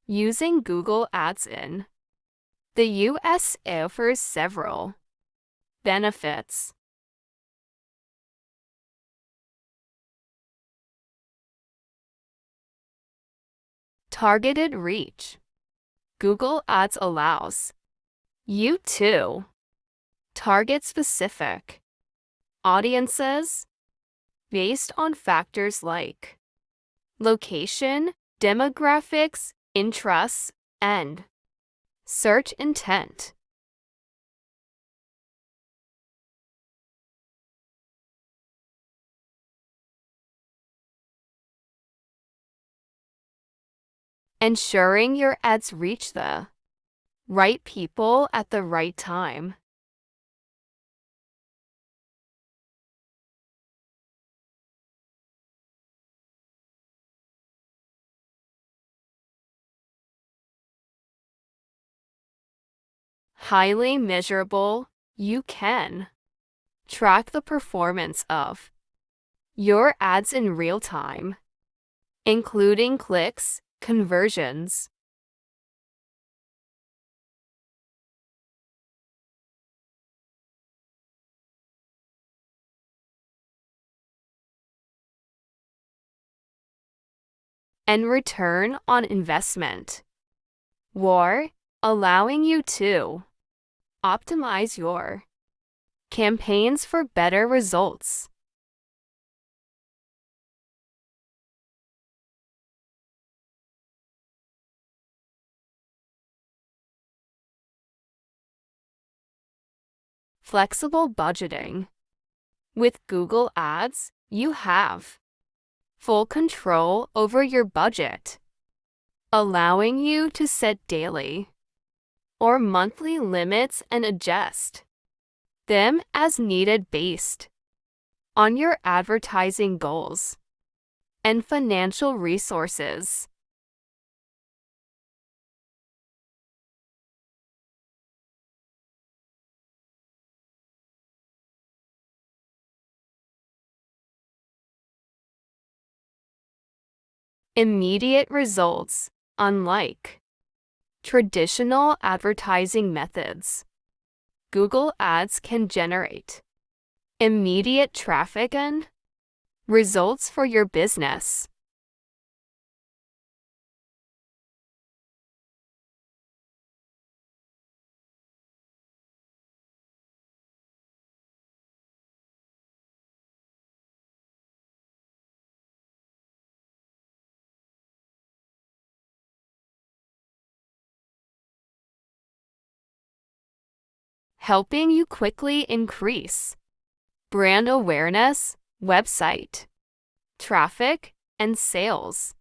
Using Google Ads in the US offers several benefits. Targeted reach. Google Ads allows you to target specific audiences based on factors like location, demographics, interests, and search intent. Ensuring your ads reach the right people at the right time. Highly measurable, you can track the performance of your ads in real time, including clicks, conversions, and return on investment, or allowing you to optimize your campaigns for better results. Flexible budgeting. With Google Ads, you have full control over your budget, allowing you to set daily or monthly limits and adjust them as needed based on your advertising goals and financial resources. Immediate results, unlike traditional advertising methods. Google Ads can generate immediate traffic and results for your business. Helping you quickly increase brand awareness, website traffic, and sales.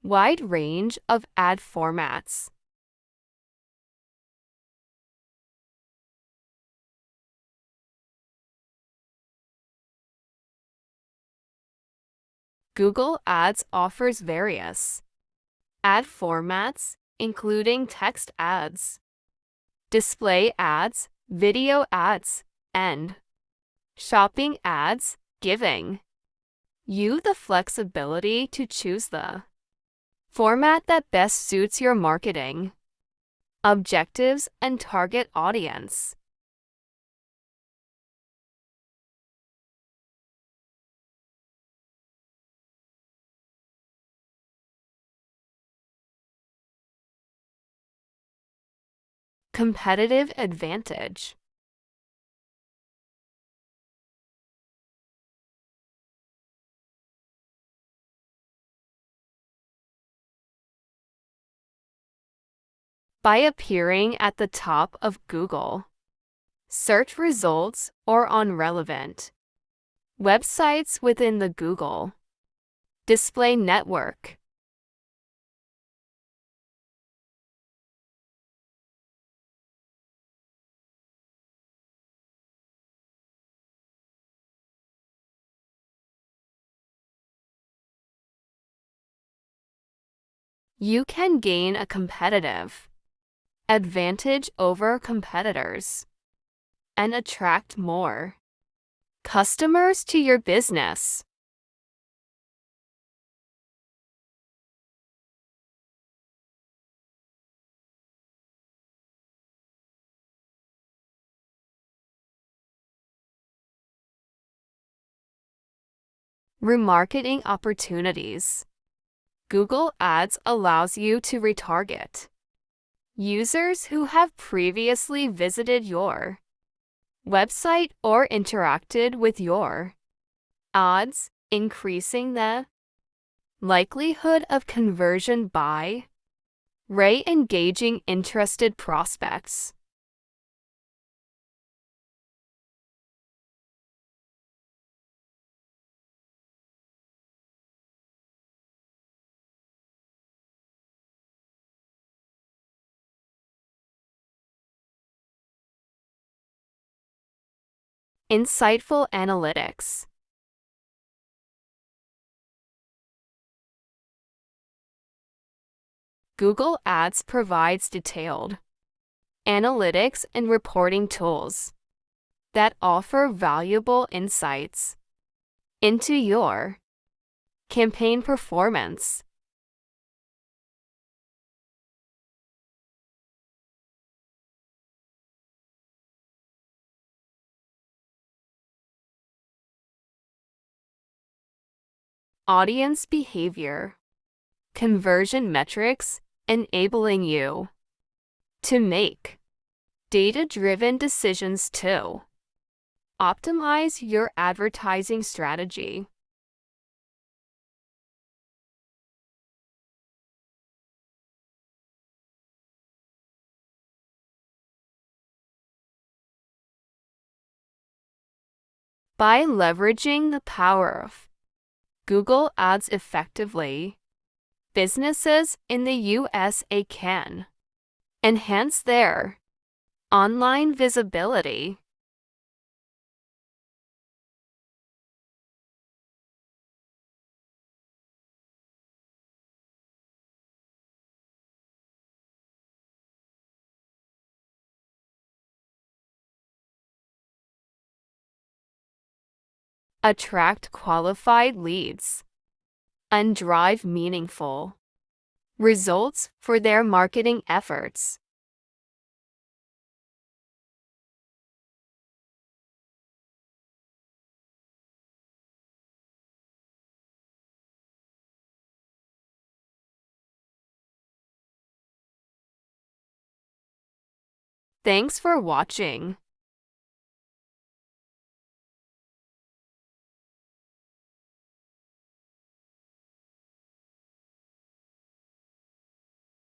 Wide range of ad formats. Google Ads offers various ad formats, including text ads, display ads, video ads, and shopping ads, giving you the flexibility to choose the format that best suits your marketing objectives and target audience. Competitive advantage. By appearing at the top of Google search results or on relevant websites within the Google display network. You can gain a competitive advantage over competitors, and attract more customers to your business. Remarketing opportunities. Google Ads allows you to retarget users who have previously visited your website or interacted with your ads, increasing the likelihood of conversion by re-engaging interested prospects. Insightful analytics. Google Ads provides detailed analytics and reporting tools that offer valuable insights into your campaign performance. Audience behavior. Conversion metrics enabling you to make data-driven decisions to optimize your advertising strategy. By leveraging the power of Google Ads effectively, businesses in the USA can enhance their online visibility. Attract qualified leads, and drive meaningful results for their marketing efforts. Thanks for watching.